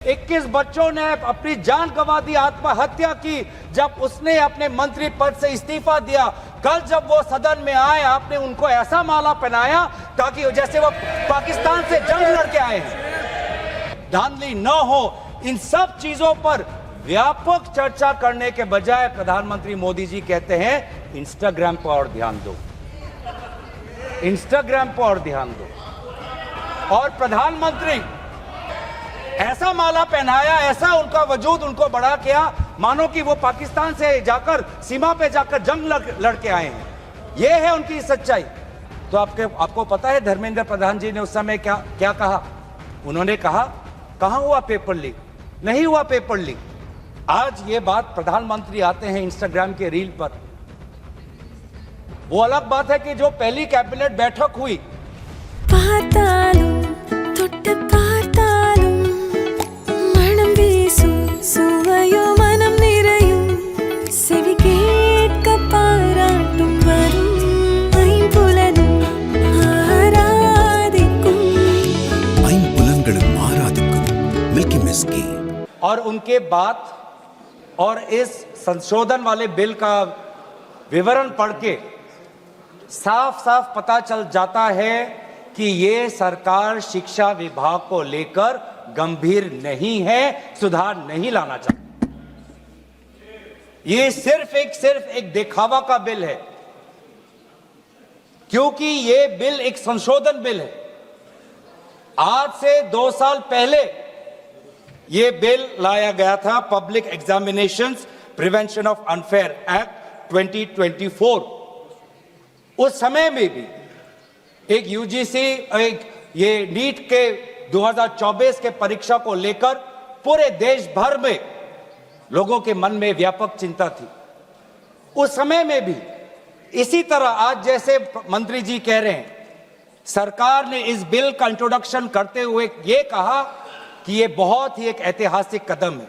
21 बच्चों ने अपनी जान गंवा दी, आत्महत्या की जब उसने अपने मंत्री पद से इस्तीफा दिया। कल जब वो सदन में आए, आपने उनको ऐसा माला पहनाया ताकि जैसे वो पाकिस्तान से जंग लड़के आए हैं। धांधली न हो, इन सब चीजों पर व्यापक चर्चा करने के बजाय प्रधानमंत्री मोदी जी कहते हैं इंस्टाग्राम पर और ध्यान दो, इंस्टाग्राम पर और ध्यान दो। और प्रधानमंत्री ऐसा माला पहनाया, ऐसा उनका वजूद उनको बड़ा किया मानो कि वो पाकिस्तान से जाकर सीमा पे जाकर जंग लड़के आए हैं। ये है उनकी सच्चाई। तो आपको पता है धर्मेंद्र प्रधान जी ने उस समय क्या कहा? उन्होंने कहा कहां हुआ पेपर लीक, नहीं हुआ पेपर लीक। आज ये बात प्रधानमंत्री आते हैं इंस्टाग्राम के रील पर। वो अलग बात है कि जो पहली कैबिनेट बैठक हुई, और उनके बाद और इस संशोधन वाले बिल का विवरण पढ़ के साफ साफ पता चल जाता है कि ये सरकार शिक्षा विभाग को लेकर गंभीर नहीं है, सुधार नहीं लाना चाहती। ये सिर्फ एक दिखावा का बिल है, क्योंकि ये बिल एक संशोधन बिल है। आज से 2 साल पहले ये बिल लाया गया था, public examinations prevention of unfair act 2024। उस समय में भी एक यूजीसी ये नीट के 2024 के परीक्षा को लेकर पूरे देश भर में लोगों के मन में व्यापक चिंता थी। उस समय में भी इसी तरह आज जैसे मंत्री जी कह रहे हैं, सरकार ने इस बिल का इंट्रोडक्शन करते हुए ये कहा कि ये बहुत ही एक ऐतिहासिक कदम है,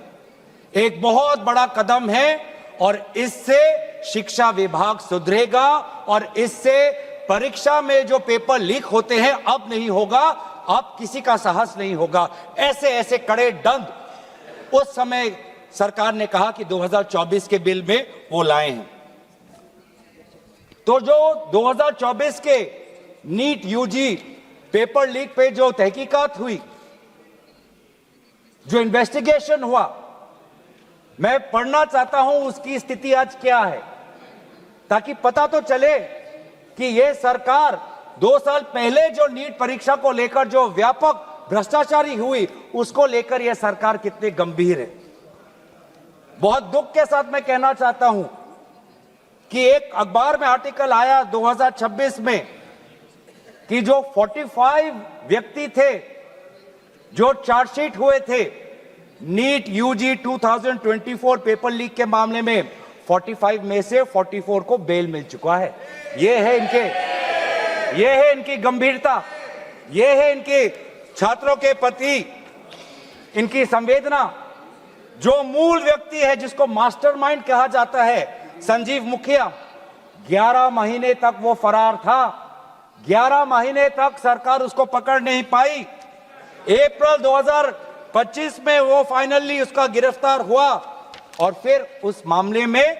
एक बहुत बड़ा कदम है और इससे शिक्षा विभाग सुधरेगा और इससे परीक्षा में जो पेपर लीक होते हैं अब नहीं होगा, अब किसी का साहस नहीं होगा। ऐसे कड़े दंड उस समय सरकार ने कहा कि 2024 के बिल में वो लाए हैं। तो जो 2024 के नीट यूजी पेपर लीक पे जो तहकीकात हुई, जो इन्वेस्टिगेशन हुआ, मैं पढ़ना चाहता हूं उसकी स्थिति आज क्या है, ताकि पता तो चले कि यह सरकार 2 साल पहले जो नीट परीक्षा को लेकर जो व्यापक भ्रष्टाचारी हुई, उसको लेकर यह सरकार कितनी गंभीर है। बहुत दुख के साथ मैं कहना चाहता हूं कि एक अखबार में आर्टिकल आया 2026 में कि जो 45 व्यक्ति थे जो चार्जशीट हुए थे नीट यूजी 2024 पेपर लीक के मामले में, 45 में से 44 को बेल मिल चुका है। ये है इनकी गंभीरता, ये है इनके छात्रों के प्रति इनकी संवेदना। जो मूल व्यक्ति है जिसको मास्टरमाइंड कहा जाता है, संजीव मुखिया, 11 महीने तक वो फरार था। 11 महीने तक सरकार उसको पकड़ नहीं पाई। अप्रैल 2025 में वो फाइनली उसका गिरफ्तार हुआ और फिर उस मामले में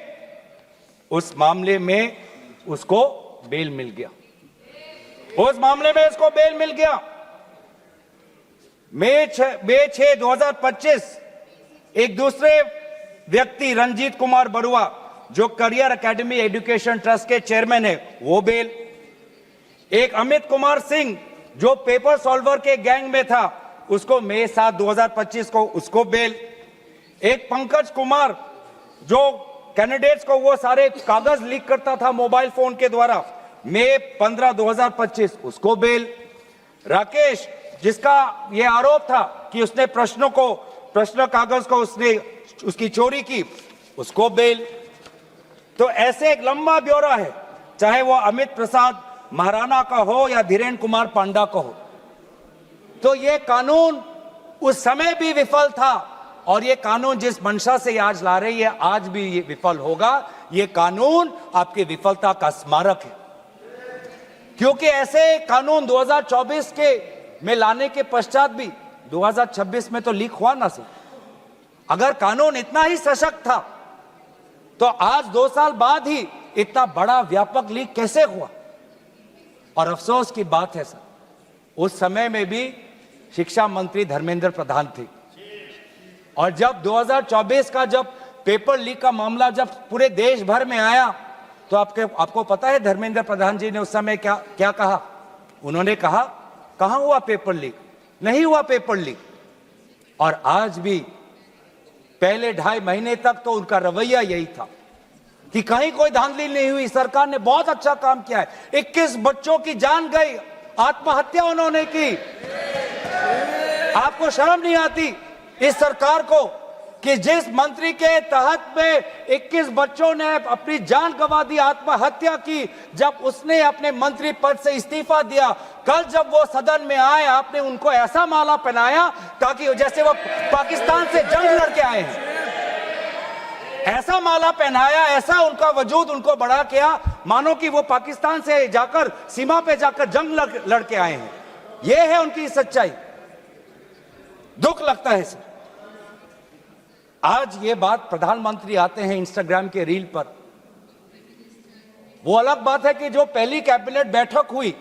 उसको बेल मिल गया। उस मामले में उसको बेल मिल गया। मई 6, 2025 एक दूसरे व्यक्ति रंजीत कुमार बरुआ, जो करियर एकेडमी एजुकेशन ट्रस्ट के चेयरमैन है, वो बेल। एक अमित कुमार सिंह जो पेपर सॉल्वर के गैंग में था, उसको मई 7, 2025 को उसको बेल। एक पंकज कुमार जो कैंडिडेट्स को वो सारे कागज लीक करता था मोबाइल फोन के द्वारा, मई 15, 2025 उसको बेल। राकेश, जिसका ये आरोप था कि उसने प्रश्न कागज को उसने उसकी चोरी की, उसको बेल। तो ऐसे एक लंबा ब्यौरा है, चाहे वो अमित प्रसाद महाराणा का हो या धीरेन्द्र कुमार पांडा का हो। तो ये कानून उस समय भी विफल था और ये कानून जिस मंशा से आज ला रही है, आज भी ये विफल होगा। ये कानून आपकी विफलता का स्मारक है, क्योंकि ऐसे कानून 2024 के में लाने के पश्चात भी 2026 में तो लीक हुआ ना सर। अगर कानून इतना ही सशक्त था तो आज 2 साल बाद ही इतना बड़ा व्यापक लीक कैसे हुआ? और अफसोस की बात है सर, उस समय में भी शिक्षा मंत्री धर्मेंद्र प्रधान थे, और जब 2024 का जब पेपर लीक का मामला जब पूरे देश भर में आया तो आपको पता है धर्मेंद्र प्रधान जी ने उस समय क्या कहा? उन्होंने कहा कहां हुआ पेपर लीक? नहीं हुआ पेपर लीक। और आज भी पहले 2.5 महीने तक तो उनका रवैया यही था कि कहीं कोई धांधली नहीं हुई, सरकार ने बहुत अच्छा काम किया है। 21 बच्चों की जान गई, आत्महत्या उन्होंने की। आपको शर्म नहीं आती इस सरकार को कि जिस मंत्री के तहत में 21 बच्चों ने अपनी जान गंवा दी, आत्महत्या की, जब उसने अपने मंत्री पद से इस्तीफा दिया, कल जब वो सदन में आए आपने उनको ऐसा माला पहनाया ताकि जैसे वो पाकिस्तान से जंग लड़के आए हैं, ऐसा माला पहनाया, ऐसा उनका वजूद उनको बढ़ा किया मानो कि वो पाकिस्तान से जाकर सीमा पे जाकर जंग लड़के आए हैं। ये है उनकी सच्चाई। दुख लगता है सर। आज ये बात प्रधानमंत्री आते हैं इंस्टाग्राम के रील पर, वो अलग बात है कि जो पहली कैबिनेट बैठक हुई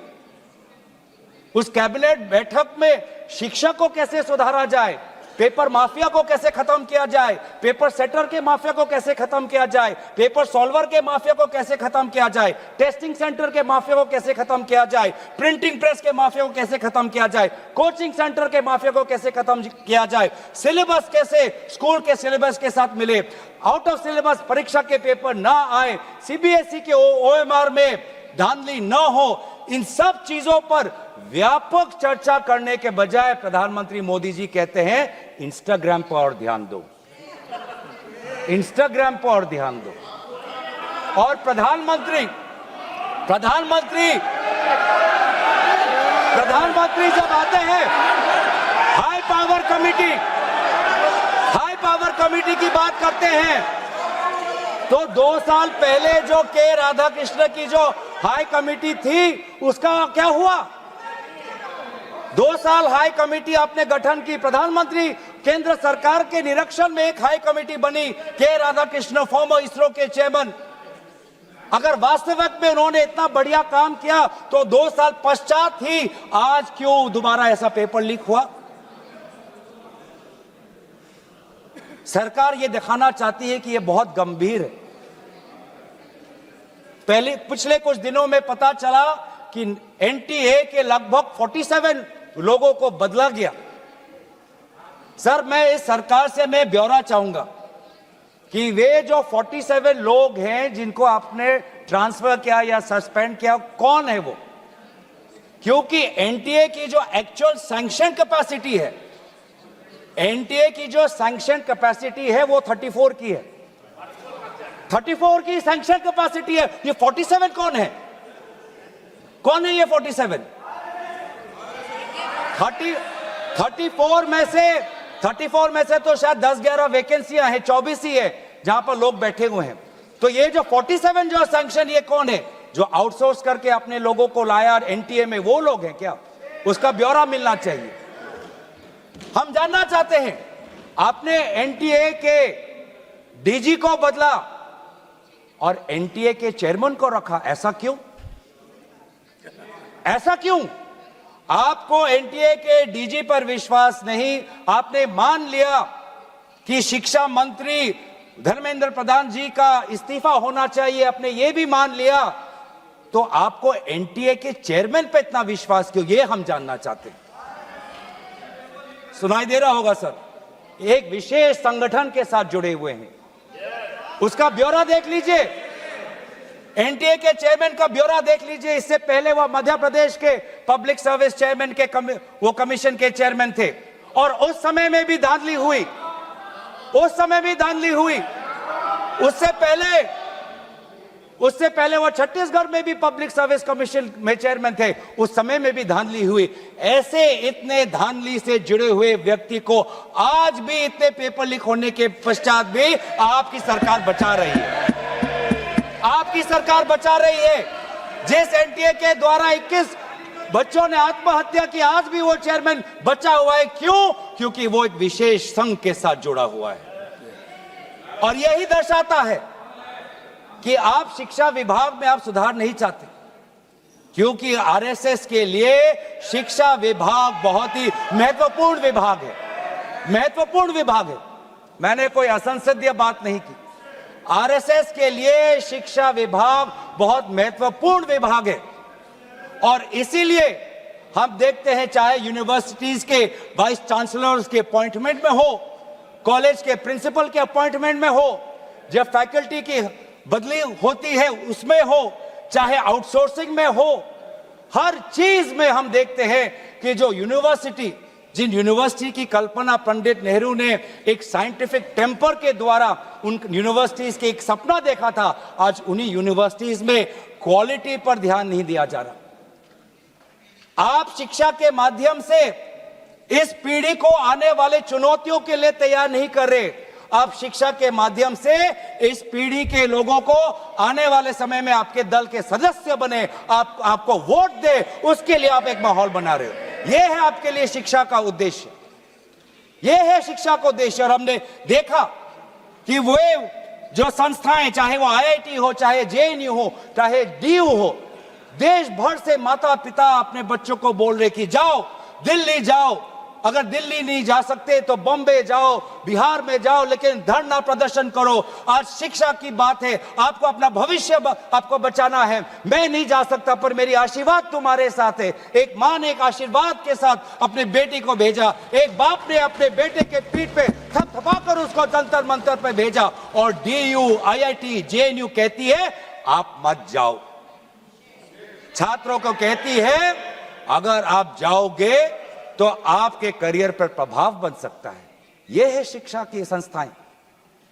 उस कैबिनेट बैठक में शिक्षा को कैसे सुधारा जाए, पेपर माफिया को कैसे खत्म किया जाए, पेपर सेटर के माफिया को कैसे खत्म किया जाए, पेपर सॉल्वर के माफिया को कैसे खत्म किया जाए, टेस्टिंग सेंटर के माफिया को कैसे खत्म किया जाए, प्रिंटिंग प्रेस के माफिया को कैसे खत्म किया जाए, कोचिंग सेंटर के माफिया को कैसे खत्म किया जाए, सिलेबस कैसे स्कूल के सिलेबस के साथ मिले, आउट ऑफ सिलेबस परीक्षा के पेपर ना आए, सीबीएसई के ओएमआर में धांधली न हो, इन सब चीजों पर व्यापक चर्चा करने के बजाय प्रधानमंत्री मोदी जी कहते हैं इंस्टाग्राम पर और ध्यान दो, इंस्टाग्राम पर और ध्यान दो। और प्रधानमंत्री जब आते हैं हाई पावर कमिटी की बात करते हैं तो 2 साल पहले जो के राधाकृष्ण की जो हाई कमिटी थी उसका क्या हुआ? 2 साल हाई कमिटी आपने गठन की, प्रधानमंत्री केंद्र सरकार के निरीक्षण में एक हाई कमिटी बनी, के राधाकृष्ण फॉर्मर इसरो के चेयरमैन। अगर वास्तविक में उन्होंने इतना बढ़िया काम किया तो 2 साल पश्चात ही आज क्यों दोबारा ऐसा पेपर लीक हुआ? सरकार ये दिखाना चाहती है कि ये बहुत गंभीर है। पिछले कुछ दिनों में पता चला कि एनटीए के लगभग 47 लोगों को बदला गया। सर, मैं इस सरकार से मैं ब्यौरा चाहूंगा कि वे जो 47 लोग हैं जिनको आपने ट्रांसफर किया या सस्पेंड किया, कौन है वो? क्योंकि एनटीए की जो एक्चुअल सैंक्शन कैपेसिटी है, एनटीए की जो सैंक्शन कैपेसिटी है वो 34 की है, 34 की सैंक्शन कैपेसिटी है। ये 47 कौन है? कौन है ये 47? 34 में से तो शायद 10-11 वैकेंसियां हैं, 24 ही है जहां पर लोग बैठे हुए हैं। तो ये जो 47 जो सैंक्शन, ये कौन है? जो आउटसोर्स करके अपने लोगों को लाया एनटीए में, वो लोग हैं क्या? उसका ब्यौरा मिलना चाहिए। हम जानना चाहते हैं, आपने एनटीए के डीजी को बदला और एनटीए के चेयरमैन को रखा, ऐसा क्यों? ऐसा क्यों? आपको एनटीए के डीजी पर विश्वास नहीं, आपने मान लिया कि शिक्षा मंत्री धर्मेंद्र प्रधान जी का इस्तीफा होना चाहिए, आपने ये भी मान लिया, तो आपको एनटीए के चेयरमैन पर इतना विश्वास क्यों? ये हम जानना चाहते हैं। सुनाई दे रहा होगा सर, एक विशेष संगठन के साथ जुड़े हुए हैं, उसका ब्यौरा देख लीजिए, एनटीए के चेयरमैन का ब्यौरा देख लीजिए। इससे पहले वो मध्य प्रदेश के पब्लिक सर्विस चेयरमैन के वो कमीशन के चेयरमैन थे, और उस समय में भी धांधली हुई, उससे पहले वो छत्तीसगढ़ में भी पब्लिक सर्विस कमीशन में चेयरमैन थे, उस समय में भी धांधली हुई। ऐसे इतने धांधली से जुड़े हुए व्यक्ति को आज भी इतने पेपर लीक होने के पश्चात भी आपकी सरकार बचा रही है, आपकी सरकार बचा रही है। जिस एनटीए के द्वारा बच्चों ने आत्महत्या की, आज भी वो चेयरमैन बचा हुआ है। क्यों? क्योंकि वो एक विशेष संघ के साथ जुड़ा हुआ है। और यही दर्शाता है कि आप शिक्षा विभाग में आप सुधार नहीं चाहते, क्योंकि आरएसएस के लिए शिक्षा विभाग बहुत ही महत्वपूर्ण विभाग है, महत्वपूर्ण विभाग है। मैंने कोई असंसदीय बात नहीं की। आरएसएस के लिए शिक्षा विभाग बहुत महत्वपूर्ण विभाग है। और इसीलिए हम देखते हैं, चाहे यूनिवर्सिटीज के वाइस चांसलर्स के अपॉइंटमेंट में हो, कॉलेज के प्रिंसिपल के अपॉइंटमेंट में हो, जब फैकल्टी की बदली होती है उसमें हो, चाहे आउटसोर्सिंग में हो, हर चीज में हम देखते हैं कि जो यूनिवर्सिटी, जिन यूनिवर्सिटी की कल्पना पंडित नेहरू ने एक साइंटिफिक टेम्पर के द्वारा उन यूनिवर्सिटीज के एक सपना देखा था, आज उन्हीं यूनिवर्सिटीज में क्वालिटी पर ध्यान नहीं दिया जा रहा। आप शिक्षा के माध्यम से इस पीढ़ी को आने वाले चुनौतियों के लिए तैयार नहीं कर रहे। आप शिक्षा के माध्यम से इस पीढ़ी के लोगों को आने वाले समय में आपके दल के सदस्य बने, आपको वोट दे, उसके लिए आप एक माहौल बना रहे हो। यह है आपके लिए शिक्षा का उद्देश्य, यह है शिक्षा का उद्देश्य। और हमने देखा कि वो जो संस्थाएं, चाहे वो आईआईटी हो, चाहे जेएनयू हो, चाहे डीयू हो, देश भर से माता पिता अपने बच्चों को बोल रहे कि जाओ दिल्ली जाओ, अगर दिल्ली नहीं जा सकते तो बॉम्बे जाओ, बिहार में जाओ, लेकिन धरना प्रदर्शन करो। आज शिक्षा की बात है, आपको अपना भविष्य आपको बचाना है। मैं नहीं जा सकता पर मेरी आशीर्वाद तुम्हारे साथ है। एक मां ने एक आशीर्वाद के साथ अपने बेटी को भेजा, एक बाप ने अपने बेटे के पीठ पे थपथपाकर उसको जंतर मंतर पे भेजा। और डीयू, आईआईटी, जेएनयू कहती है आप मत जाओ, छात्रों को कहती है अगर आप जाओगे तो आपके करियर पर प्रभाव बन सकता है। यह है शिक्षा की संस्थाएं।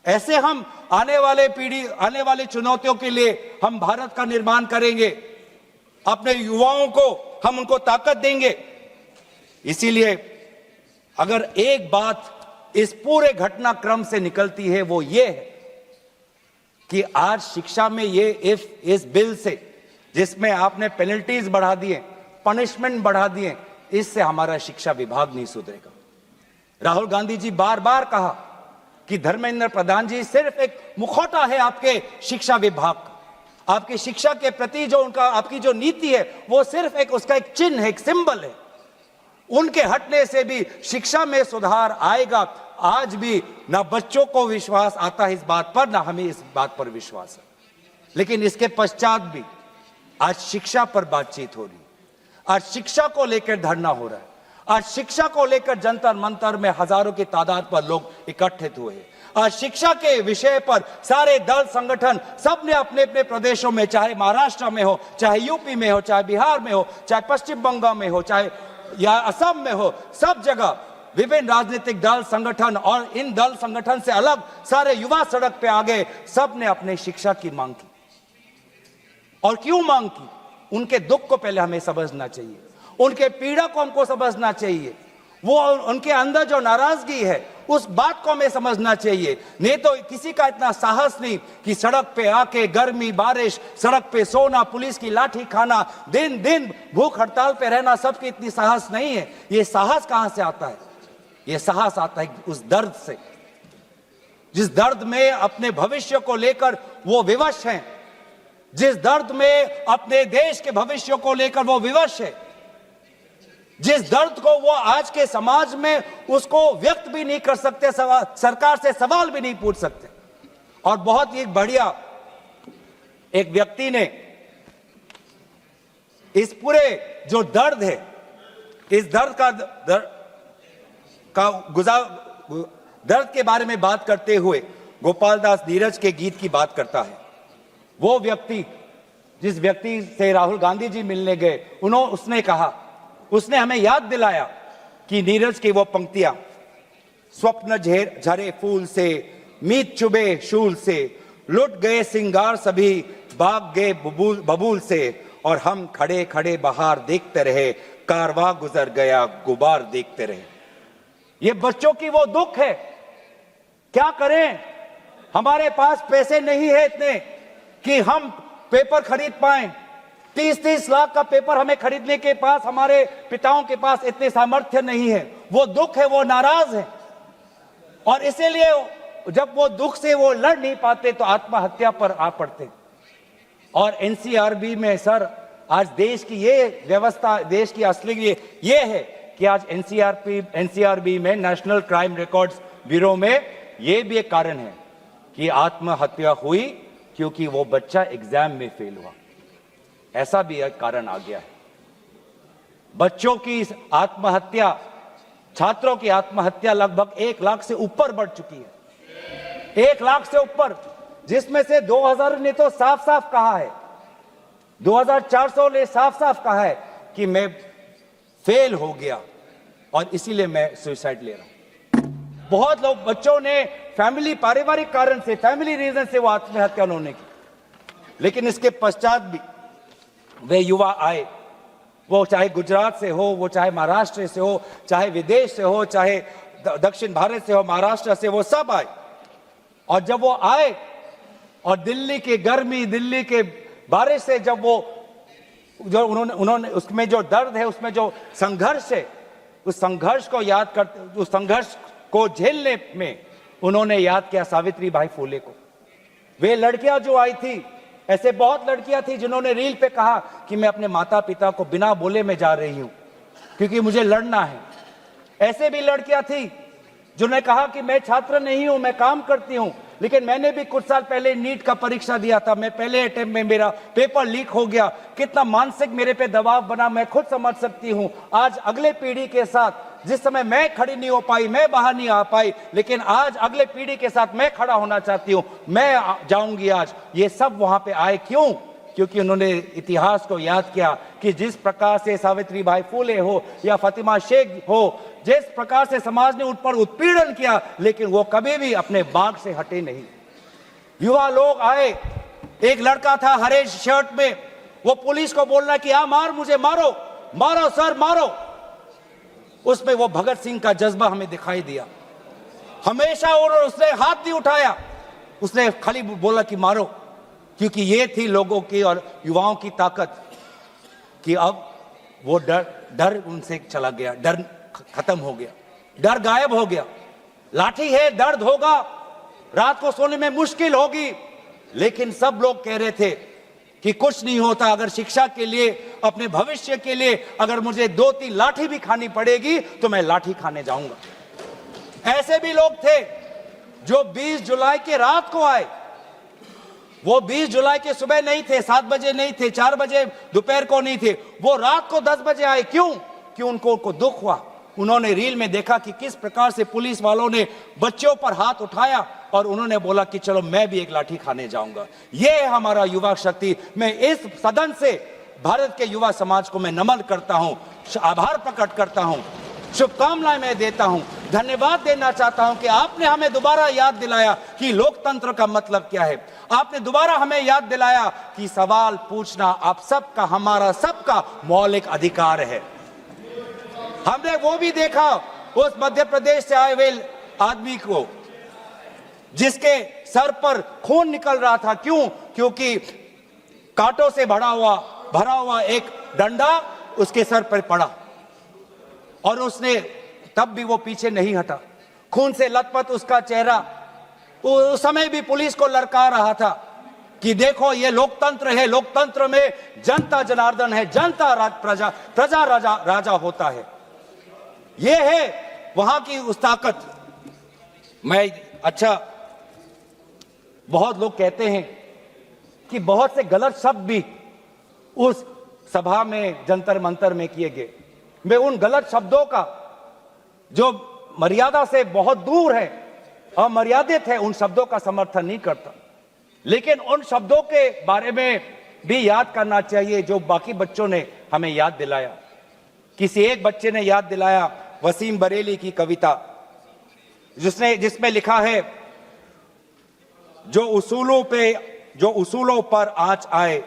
ऐसे हम आने वाले पीढ़ी, आने वाली चुनौतियों के लिए हम भारत का निर्माण करेंगे, अपने युवाओं को हम उनको ताकत देंगे। इसीलिए अगर एक बात इस पूरे घटनाक्रम से निकलती है वो ये है कि आज शिक्षा में ये इस बिल से, जिसमें आपने पेनल्टीज बढ़ा दिए, पनिशमेंट बढ़ा दिए, इससे हमारा शिक्षा विभाग नहीं सुधरेगा। राहुल गांधी जी बार बार कहा कि धर्मेंद्र प्रधान जी सिर्फ एक मुखौटा है आपके शिक्षा विभाग का, आपकी शिक्षा के प्रति जो उनका, आपकी जो नीति है वो सिर्फ एक उसका एक चिन्ह है, एक सिंबल है। उनके हटने से भी शिक्षा में सुधार आएगा। आज भी ना बच्चों को विश्वास आता है इस बात पर, ना हमें इस बात पर विश्वास है। लेकिन इसके पश्चात भी आज शिक्षा पर बातचीत हो रही है, आज शिक्षा को लेकर धरना हो रहा है, आज शिक्षा को लेकर जंतर मंतर में हजारों की तादाद पर लोग इकट्ठित हुए हैं। आज शिक्षा के विषय पर सारे दल संगठन सब ने अपने अपने प्रदेशों में, चाहे महाराष्ट्र में हो, चाहे यूपी में हो, चाहे बिहार में हो, चाहे पश्चिम बंगाल में हो, चाहे या असम में हो, सब जगह विभिन्न राजनीतिक दल संगठन और इन दल संगठन से अलग सारे युवा सड़क पे आ गए। सब ने अपने शिक्षा की मांग की। और क्यों मांग की? उनके दुख को पहले हमें समझना चाहिए, उनके पीड़ा को हमको समझना चाहिए, वो उनके अंदर जो नाराजगी है उस बात को हमें समझना चाहिए। नहीं तो किसी का इतना साहस नहीं कि सड़क पे आके गर्मी बारिश, सड़क पे सोना, पुलिस की लाठी खाना, दिन दिन भूख हड़ताल पे रहना, सबकी इतनी साहस नहीं है। ये साहस कहां से आता है? ये साहस आता है उस दर्द से, जिस दर्द में अपने भविष्य को लेकर वो विवश हैं, जिस दर्द में अपने देश के भविष्य को लेकर वो विवश है, जिस दर्द को वो आज के समाज में उसको व्यक्त भी नहीं कर सकते, सरकार से सवाल भी नहीं पूछ सकते। और बहुत ही बढ़िया एक व्यक्ति ने इस पूरे जो दर्द है, इस दर्द के बारे में बात करते हुए गोपाल दास नीरज के गीत की बात करता है। वो व्यक्ति, जिस व्यक्ति से राहुल गांधी जी मिलने गए, उसने कहा, उसने हमें याद दिलाया कि नीरज की वो पंक्तियां, स्वप्न झरे फूल से, मीत चुबे शूल से, लुट गए सिंगार सभी, भाग गए बबूल से, और हम खड़े खड़े बाहर देखते रहे, कारवां गुजर गया गुबार देखते रहे। ये बच्चों की वो दुख है। क्या करें? हमारे पास पैसे नहीं है इतने कि हम पेपर खरीद पाएं, 30-30 लाख का पेपर हमें खरीदने के पास, हमारे पिताओं के पास इतने सामर्थ्य नहीं है। वो दुख है, वो नाराज है, और इसीलिए जब वो दुख से वो लड़ नहीं पाते तो आत्महत्या पर आ पड़ते। और एनसीआरबी में सर, आज देश की ये व्यवस्था, देश की असली ये है कि आज एनसीआरबी में, नेशनल क्राइम रिकॉर्ड्स ब्यूरो में, ये भी एक कारण है कि आत्महत्या हुई क्योंकि वो बच्चा एग्जाम में फेल हुआ। ऐसा भी एक कारण आ गया है। बच्चों की आत्महत्या, छात्रों की आत्महत्या लगभग 1 लाख से ऊपर बढ़ चुकी है, 1 लाख से ऊपर, जिसमें से 2000 ने तो साफ साफ कहा है, 2400 ने साफ साफ कहा है कि मैं फेल हो गया और इसीलिए मैं सुसाइड ले रहा हूं। बहुत लोग, बच्चों ने फैमिली, पारिवारिक कारण से, फैमिली रीजन से वो आत्महत्या उन्होंने की। लेकिन इसके पश्चात भी वे युवा आए, वो चाहे गुजरात से हो, वो चाहे महाराष्ट्र से हो, चाहे विदेश से हो, चाहे दक्षिण भारत से हो, महाराष्ट्र से, वो सब आए। और जब वो आए और दिल्ली की गर्मी, दिल्ली के बारिश से जब वो, जो उन्होंने उसमें जो दर्द है, उसमें जो संघर्ष है, उस संघर्ष को याद करते, उस संघर्ष को झेलने में उन्होंने याद किया सावित्री बाई फुले को। वे लड़कियां जो आई थी, ऐसे बहुत लड़कियां थी जिन्होंने रील पे कहा कि मैं अपने माता पिता को बिना बोले मैं जा रही हूं क्योंकि मुझे लड़ना है। ऐसे भी लड़कियां थी जिन्होंने कहा कि मैं छात्र नहीं हूं, मैं काम करती हूं, लेकिन मैंने भी कुछ साल पहले नीट का परीक्षा दिया था, मैं पहले अटेम्प्ट में मेरा पेपर लीक हो गया, कितना मानसिक मेरे पे दबाव बना मैं खुद समझ सकती हूं। आज अगले पीढ़ी के साथ, जिस समय मैं खड़ी नहीं हो पाई, मैं बाहर नहीं आ पाई, लेकिन आज अगले पीढ़ी के साथ मैं खड़ा होना चाहती हूं, मैं जाऊंगी आज। ये सब वहां पे आए क्यों? क्योंकि उन्होंने इतिहास को याद किया कि जिस प्रकार से सावित्री बाई फुले हो या फातिमा शेख हो, जिस प्रकार से समाज ने उन पर उत्पीड़न किया, लेकिन वो कभी भी अपने बाग से हटे नहीं। युवा लोग आए, एक लड़का था हरे शर्ट में, वो पुलिस को बोल रहा कि आ मार, मुझे मारो, मारो सर मारो। उसमें वो भगत सिंह का जज्बा हमें दिखाई दिया। हमेशा उसने हाथ नहीं उठाया, उसने खाली बोला कि मारो, क्योंकि ये थी लोगों की और युवाओं की ताकत कि अब वो डर उनसे चला गया, डर खत्म हो गया, डर गायब हो गया। लाठी है, दर्द होगा, रात को सोने में मुश्किल होगी, लेकिन सब लोग कह रहे थे कि कुछ नहीं होता, अगर शिक्षा के लिए, अपने भविष्य के लिए अगर मुझे 2-3 लाठी भी खानी पड़ेगी तो मैं लाठी खाने जाऊंगा। ऐसे भी लोग थे जो 20 जुलाई की रात को आए। वो 20 जुलाई के सुबह नहीं थे, 7 बजे नहीं थे, 4 बजे दोपहर को नहीं थे, वो रात को 10 बजे आए। क्यों? क्यों? उनको दुख हुआ। उन्होंने रील में देखा कि किस प्रकार से पुलिस वालों ने बच्चों पर हाथ उठाया और उन्होंने बोला कि चलो मैं भी एक लाठी खाने जाऊंगा। ये है हमारा युवा शक्ति। मैं इस सदन से भारत के युवा समाज को मैं नमन करता हूं, आभार प्रकट करता हूं, शुभकामनाएं मैं देता हूं, धन्यवाद देना चाहता हूं कि आपने हमें दोबारा याद दिलाया कि लोकतंत्र का मतलब क्या है। आपने दोबारा हमें याद दिलाया कि सवाल पूछना आप सबका, हमारा सबका मौलिक अधिकार है। हमने वो भी देखा उस मध्य प्रदेश से आए हुए आदमी को जिसके सर पर खून निकल रहा था। क्यों? क्योंकि कांटों से भरा हुआ एक डंडा उसके सर पर पड़ा और उसने तब भी वो पीछे नहीं हटा। खून से लथपथ उसका चेहरा। उस समय भी पुलिस को ललकार रहा था कि देखो ये लोकतंत्र है, लोकतंत्र में जनता जनार्दन है, जनता प्रजा राजा होता है। ये है वहां की उस ताकत। बहुत लोग कहते हैं कि बहुत से गलत शब्द भी उस सभा में, जंतर मंतर में किए गए। मैं उन गलत शब्दों का जो मर्यादा से बहुत दूर है, अमर्यादित है, उन शब्दों का समर्थन नहीं करता, लेकिन उन शब्दों के बारे में भी याद करना चाहिए जो बाकी बच्चों ने हमें याद दिलाया। किसी एक बच्चे ने याद दिलाया वसीम बरेली की कविता, जिसमें लिखा है, जो उसूलों पर आंच आए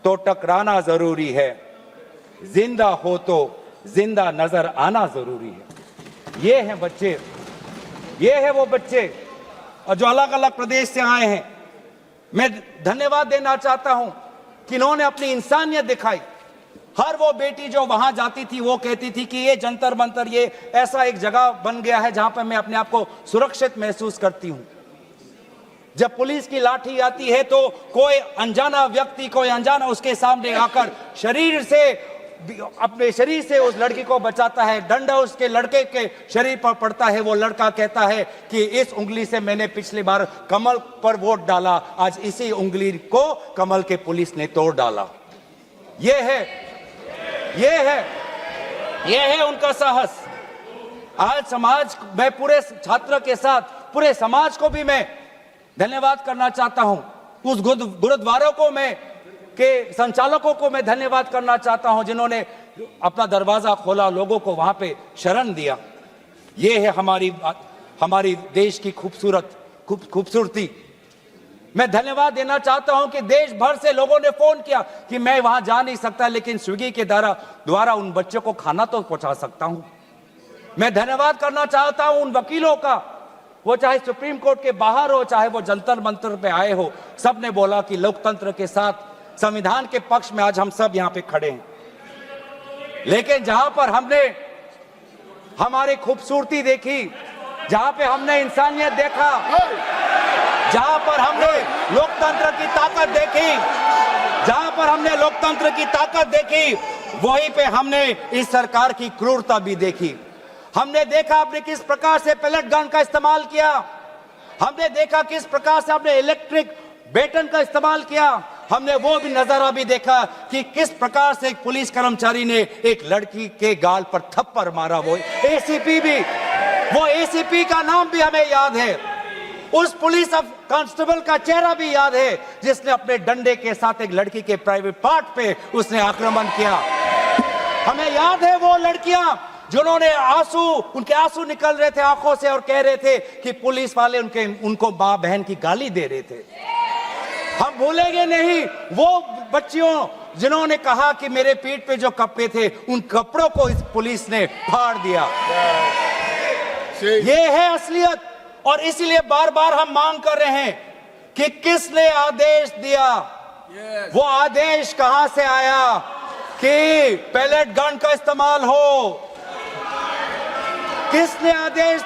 तो टकराना जरूरी है, जिंदा हो तो जिंदा नजर आना जरूरी है। ये हैं बच्चे, ये है वो बच्चे और जो अलग अलग प्रदेश से आए हैं। मैं धन्यवाद देना चाहता हूं किन्होंने अपनी इंसानियत दिखाई। हर वो बेटी जो वहां जाती थी वो कहती थी कि ये जंतर मंतर, ये ऐसा एक जगह बन गया है जहां पर मैं अपने आप को सुरक्षित महसूस करती हूं। जब पुलिस की लाठी आती है तो कोई अनजाना व्यक्ति, कोई अनजाना उसके सामने आकर अपने शरीर से उस लड़की को बचाता है। डंडा उसके लड़के के शरीर पर पड़ता है, वो लड़का कहता है कि इस उंगली से मैंने पिछली बार कमल पर वोट डाला, आज इसी उंगली को कमल के पुलिस ने तोड़ डाला। ये है उनका साहस। आज समाज, मैं पूरे छात्र के साथ पूरे समाज को भी मैं धन्यवाद करना चाहता हूं। उस गुरुद्वारों को के संचालकों को मैं धन्यवाद करना चाहता हूं जिन्होंने अपना दरवाजा खोला, लोगों को वहां पे शरण दिया। ये है हमारी देश की खूबसूरती। मैं धन्यवाद देना चाहता हूं कि देश भर से लोगों ने फोन किया कि मैं वहां जा नहीं सकता, लेकिन स्विगी के द्वारा उन बच्चों को खाना तो पहुंचा सकता हूं। मैं धन्यवाद करना चाहता हूं उन वकीलों का, वो चाहे सुप्रीम कोर्ट के बाहर हो, चाहे वो जंतर मंतर पे आए हो, सबने बोला कि लोकतंत्र के साथ, संविधान के पक्ष में आज हम सब यहां पे खड़े हैं। लेकिन जहां पर हमने हमारी खूबसूरती देखी, जहां पे हमने इंसानियत देखा, जहां पर हमने लोकतंत्र की ताकत देखी, वहीं पे हमने इस सरकार की क्रूरता भी देखी। हमने देखा आपने किस प्रकार से पैलेट गन का इस्तेमाल किया, हमने देखा किस प्रकार से आपने इलेक्ट्रिक बेटन का इस्तेमाल किया, हमने वो भी नजारा भी देखा कि किस प्रकार से एक पुलिस कर्मचारी ने एक लड़की के गाल पर थप्पड़ मारा। वो एसीपी का नाम भी हमें याद है, उस पुलिस कांस्टेबल का चेहरा भी याद है जिसने अपने डंडे के साथ एक लड़की के प्राइवेट पार्ट पे उसने आक्रमण किया। हमें याद है वो लड़कियां जिन्होंने उनके आंसू निकल रहे थे आंखों से और कह रहे थे कि पुलिस वाले उनको मां बहन की गाली दे रहे थे। हम भूलेंगे नहीं वो बच्चियों जिन्होंने कहा कि मेरे पीठ पे जो कपड़े थे उन कपड़ों को इस पुलिस ने फाड़ दिया। ये है असलियत, और इसीलिए बार बार हम मांग कर रहे हैं कि किसने आदेश दिया, वो आदेश कहां से आया कि पैलेट गन का इस्तेमाल हो, किसने आदेश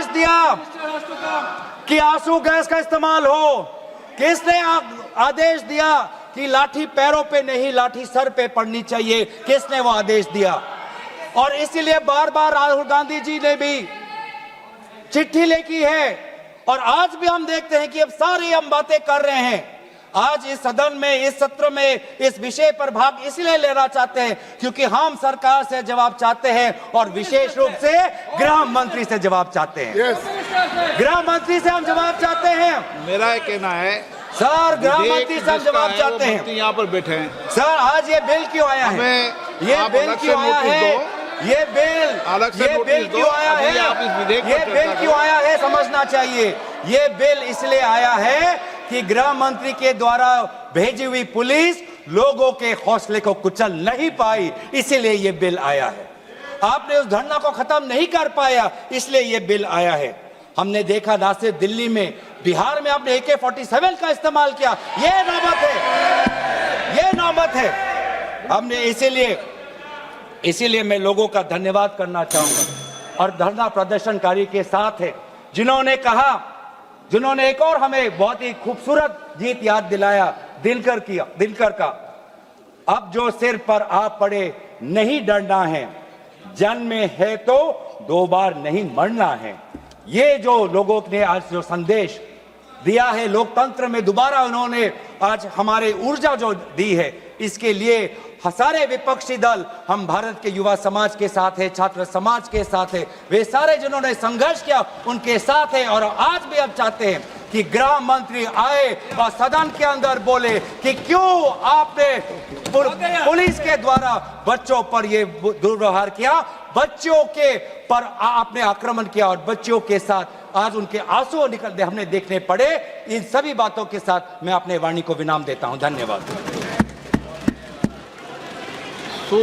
दिया कि आंसू गैस का इस्तेमाल हो, किसने आदेश दिया कि लाठी पैरों पे नहीं लाठी सर पे पड़नी चाहिए, किसने वो आदेश दिया। और इसीलिए बार बार राहुल गांधी जी ने भी चिट्ठी लिखी है, और आज भी हम देखते हैं कि अब सारी हम बातें कर रहे हैं। आज इस सदन में, इस सत्र में इस विषय पर भाग इसलिए लेना चाहते हैं क्योंकि हम सरकार से जवाब चाहते हैं, और विशेष रूप से गृह मंत्री से जवाब चाहते हैं। गृह मंत्री से हम जवाब चाहते हैं। मेरा कहना है सर, गृह मंत्री से हम जवाब चाहते हैं। यहाँ पर बैठे हैं सर, आज ये बिल क्यों आया है? ये बिल क्यों आया है? ये बिल क्यों आया है समझना चाहिए। ये बिल इसलिए आया है कि गृह मंत्री के द्वारा भेजी हुई पुलिस लोगों के हौसले को कुचल नहीं पाई, इसीलिए ये बिल आया है। आपने उस धरना को खत्म नहीं कर पाया, इसलिए ये बिल आया है। हमने देखा ना सिर्फ दिल्ली में, बिहार में आपने AK-47 का इस्तेमाल किया। ये नौबत है। हमने इसीलिए मैं लोगों का धन्यवाद करना चाहूंगा, और धरना प्रदर्शनकारी के साथ है जिन्होंने एक और हमें बहुत ही खूबसूरत गीत याद दिलाया, दिनकर का। अब जो सिर पर आ पड़े नहीं डरना है, जन्म में है तो 2 बार नहीं मरना है। ये जो लोगों ने आज जो संदेश दिया है लोकतंत्र में, दोबारा उन्होंने आज हमारे ऊर्जा जो दी है, इसके लिए सारे विपक्षी दल, हम भारत के युवा समाज के साथ है, छात्र समाज के साथ है, वे सारे जिन्होंने संघर्ष किया उनके साथ है। और आज भी अब चाहते हैं कि गृह मंत्री आए और सदन के अंदर बोले कि क्यों आपने पुलिस के द्वारा बच्चों पर ये दुर्व्यवहार किया, बच्चों के पर आपने आक्रमण किया, और बच्चों के साथ आज उनके आंसू निकलते हमने देखने पड़े। इन सभी बातों के साथ मैं अपने वाणी को विराम देता हूं। धन्यवाद।